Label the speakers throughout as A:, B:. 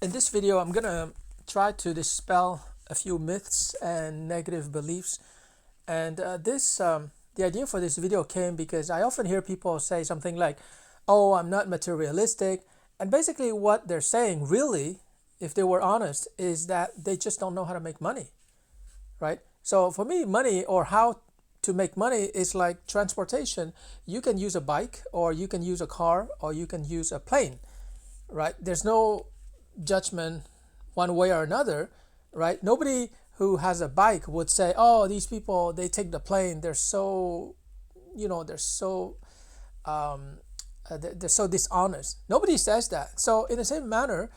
A: In this video, I'm gonna try to dispel a few myths and negative beliefs. And the idea for this video came because I often hear people say something like, "Oh, I'm not materialistic," and basically what they're saying, really, if they were honest, is that they just don't know how to make money, right? So for me, money or how to make money is like transportation. You can use a bike, or you can use a car, or you can use a plane, right? There's no judgment one way or another, right? Nobody who has a bike would say, "Oh, these people they take the plane. They're so, they're so they're so dishonest." Nobody says that. So in the same manner,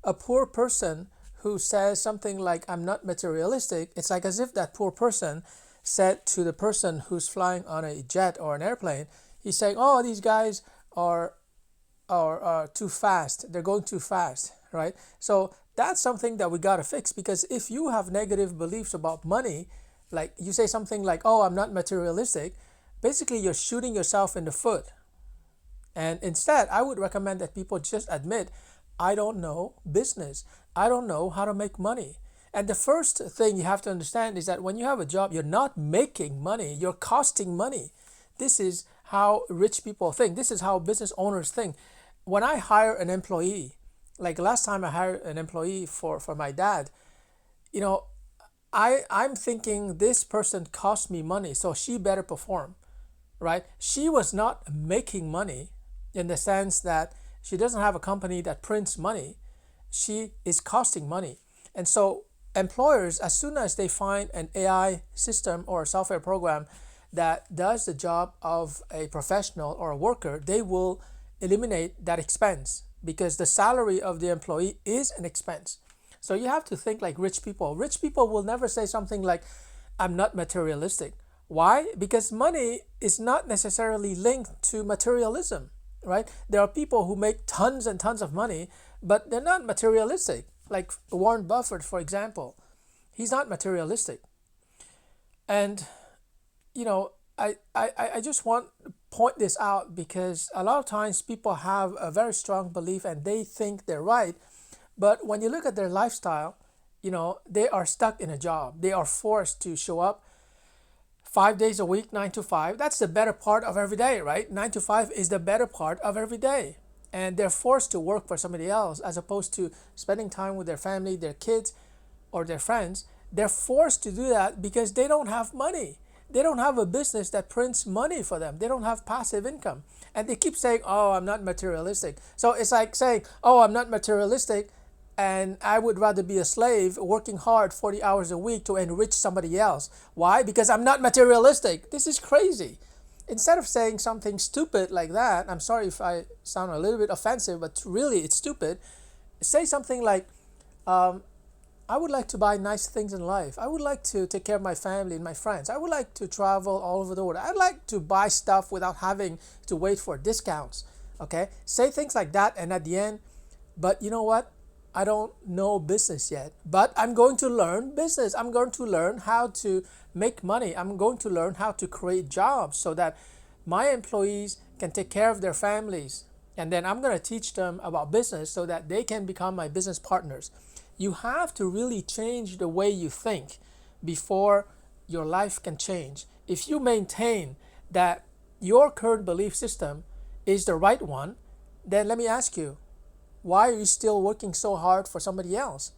A: a poor person who says something like, "I'm not materialistic," it's like as if that poor person said to the person who's flying on a jet or an airplane, he's saying, "Oh, these guys are are too fast. They're going too fast," right? So that's something that we got to fix, because if you have negative beliefs about money, like you say something like, "Oh, I'm not materialistic," basically you're shooting yourself in the foot. And instead, I would recommend that people just admit, "I don't know business. I don't know how to make money." And the first thing you have to understand is that when you have a job, you're not making money, you're costing money. This is how rich people think. This is how business owners think. When I hire an employee, like last time I hired an employee for my dad, you know, I'm thinking this person cost me money, so she better perform, right? She was not making money in the sense that she doesn't have a company that prints money. She is costing money. And so employers, as soon as they find an AI system or a software program that does the job of a professional or a worker, they will eliminate that expense, because the salary of the employee is an expense. So you have to think like rich people. Rich people will never say something like, "I'm not materialistic." Why? Because money is not necessarily linked to materialism, right? There are people who make tons and tons of money, but they're not materialistic. Like Warren Buffett, for example, he's not materialistic. And you know, I just want to point this out, because a lot of times people have a very strong belief and they think they're right. But when you look at their lifestyle, they are stuck in a job. They are forced to show up 5 days a week, 9 to 5. That's the better part of every day, right? 9 to 5 is the better part of every day. And they're forced to work for somebody else as opposed to spending time with their family, their kids, or their friends. They're forced to do that because they don't have money. They don't have a business that prints money for them. They don't have passive income. And they keep saying, "Oh, I'm not materialistic." So it's like saying, "Oh, I'm not materialistic, and I would rather be a slave working hard 40 hours a week to enrich somebody else." Why? Because I'm not materialistic. This is crazy. Instead of saying something stupid like that, I'm sorry if I sound a little bit offensive, but really it's stupid. Say something like, "I would like to buy nice things in life. I would like to take care of my family and my friends. I would like to travel all over the world. I'd like to buy stuff without having to wait for discounts." Okay? Say things like that, and at the end, "But you know what? I don't know business yet, but I'm going to learn business. I'm going to learn how to make money. I'm going to learn how to create jobs so that my employees can take care of their families. And then I'm going to teach them about business so that they can become my business partners." You have to really change the way you think before your life can change. If you maintain that your current belief system is the right one, then let me ask you, why are you still working so hard for somebody else?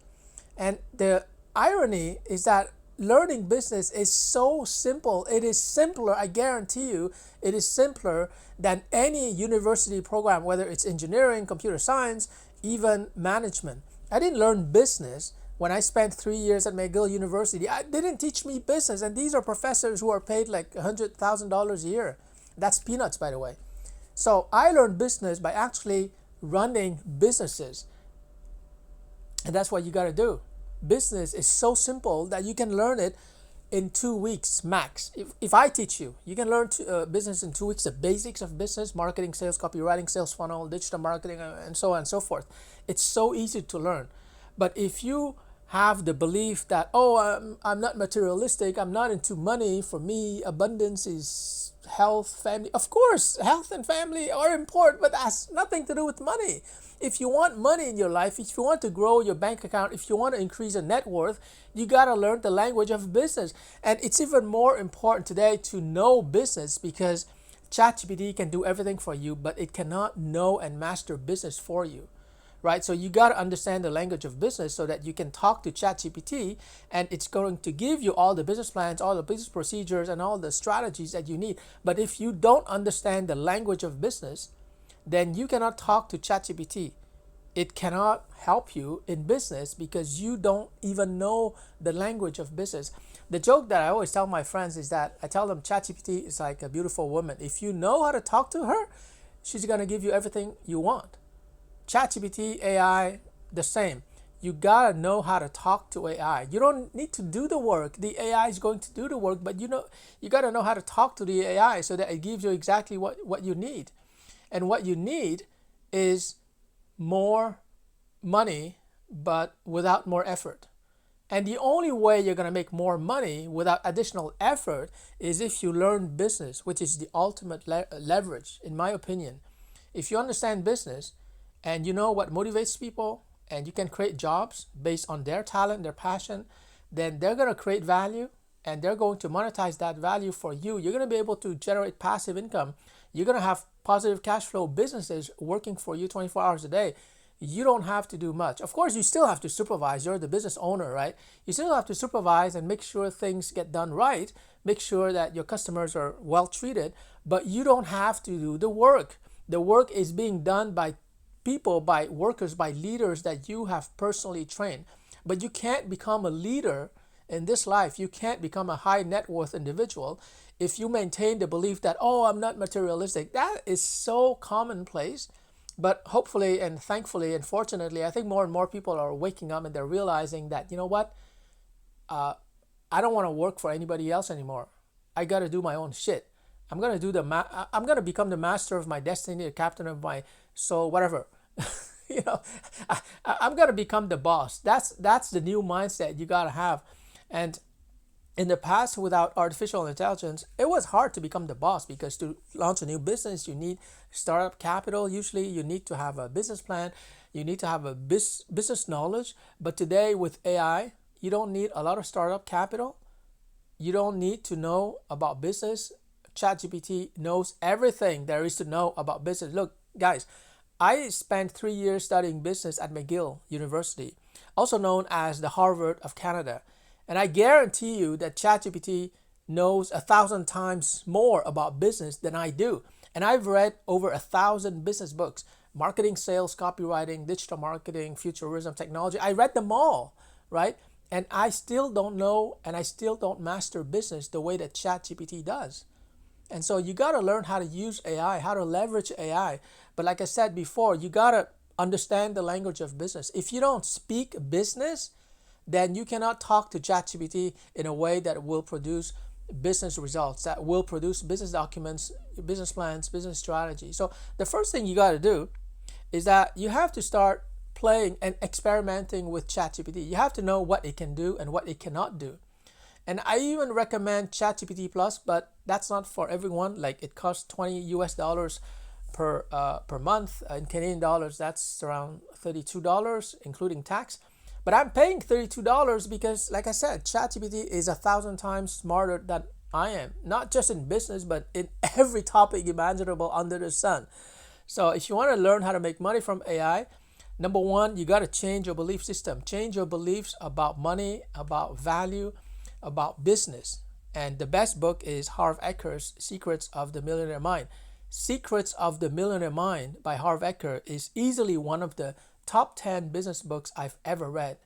A: And the irony is that learning business is so simple. It is simpler, I guarantee you, it is simpler than any university program, whether it's engineering, computer science, even management. I didn't learn business when I spent 3 years at McGill University. They didn't teach me business, and these are professors who are paid like $100,000 a year. That's peanuts, by the way. So I learned business by actually running businesses. And that's what you got to do. Business is so simple that you can learn it in 2 weeks max. If I teach you, you can learn business in 2 weeks, the basics of business: marketing, sales, copywriting, sales funnel, digital marketing, and so on and so forth. It's so easy to learn. But if you have the belief that, "Oh, I'm not materialistic, I'm not into money, for me, abundance is health, family." Of course, health and family are important, but that has nothing to do with money. if you want money in your life, if you want to grow your bank account, if you want to increase your net worth, you got to learn the language of business. And it's even more important today to know business, because ChatGPT can do everything for you, but it cannot know and master business for you, right? So you got to understand the language of business so that you can talk to ChatGPT, and it's going to give you all the business plans, all the business procedures, and all the strategies that you need. But if you don't understand the language of business, then you cannot talk to ChatGPT. It cannot help you in business because you don't even know the language of business. The joke that I always tell my friends is that I tell them ChatGPT is like a beautiful woman. If you know how to talk to her, she's going to give you everything you want. ChatGPT, AI, the same. You gotta know how to talk to AI. You don't need to do the work. The AI is going to do the work, but you gotta know how to talk to the AI so that it gives you exactly what you need. And what you need is more money, but without more effort. And the only way you're going to make more money without additional effort is if you learn business, which is the ultimate leverage, in my opinion. If you understand business and you know what motivates people, and you can create jobs based on their talent, their passion, then they're going to create value, and they're going to monetize that value for you. You're going to be able to generate passive income. You're going to have positive cash flow businesses working for you 24 hours a day. You don't have to do much. Of course, you still have to supervise. You're the business owner, right? You still have to supervise and make sure things get done right. Make sure that your customers are well treated, but you don't have to do the work. The work is being done by people, by workers, by leaders that you have personally trained. But you can't become a leader in this life. You can't become a high net worth individual if you maintain the belief that, oh, I'm not materialistic. That is so commonplace. But hopefully and thankfully and fortunately, I think more and more people are waking up and they're realizing that, you know what, I don't want to work for anybody else anymore. I got to do my own shit. I'm gonna I'm gonna become the master of my destiny, the captain of my soul, whatever. I'm gonna become the boss. That's the new mindset you gotta have. And in the past, without artificial intelligence, it was hard to become the boss, because to launch a new business, you need startup capital. Usually, you need to have a business plan. You need to have a business knowledge. But today, with AI, you don't need a lot of startup capital. You don't need to know about business. ChatGPT knows everything there is to know about business. Look, guys, I spent 3 years studying business at McGill University, also known as the Harvard of Canada. And I guarantee you that ChatGPT knows 1,000 times more about business than I do. And I've read over 1,000 business books: marketing, sales, copywriting, digital marketing, futurism, technology. I read them all, right? And I still don't know, and I still don't master business the way that ChatGPT does. And so you got to learn how to use AI, how to leverage AI. But like I said before, you got to understand the language of business. If you don't speak business, then you cannot talk to ChatGPT in a way that will produce business results, that will produce business documents, business plans, business strategy. So the first thing you got to do is that you have to start playing and experimenting with ChatGPT. You have to know what it can do and what it cannot do. And I even recommend ChatGPT Plus, but that's not for everyone. Like, it costs $20 per month. In Canadian dollars, that's around $32, including tax. But I'm paying $32 because, like I said, ChatGPT is 1,000 times smarter than I am. Not just in business, but in every topic imaginable under the sun. So if you want to learn how to make money from AI, number one, you got to change your belief system. Change your beliefs about money, about value, about business. And the best book is Harv Eker's Secrets of the Millionaire Mind. Secrets of the Millionaire Mind by Harv Eker is easily one of the top 10 business books I've ever read.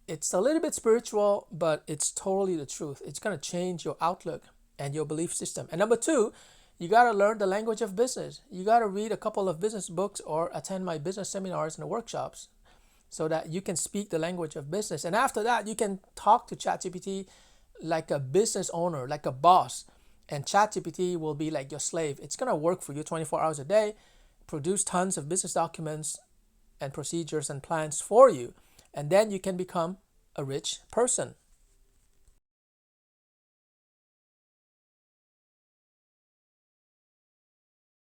A: It's a little bit spiritual, but it's totally the truth. It's going to change your outlook and your belief system. And number two, you got to learn the language of business. You got to read a couple of business books or attend my business seminars and workshops so that you can speak the language of business. And after that, you can talk to ChatGPT like a business owner, like a boss. And ChatGPT will be like your slave. It's going to work for you 24 hours a day, produce tons of business documents and procedures and plans for you. And then you can become a rich person.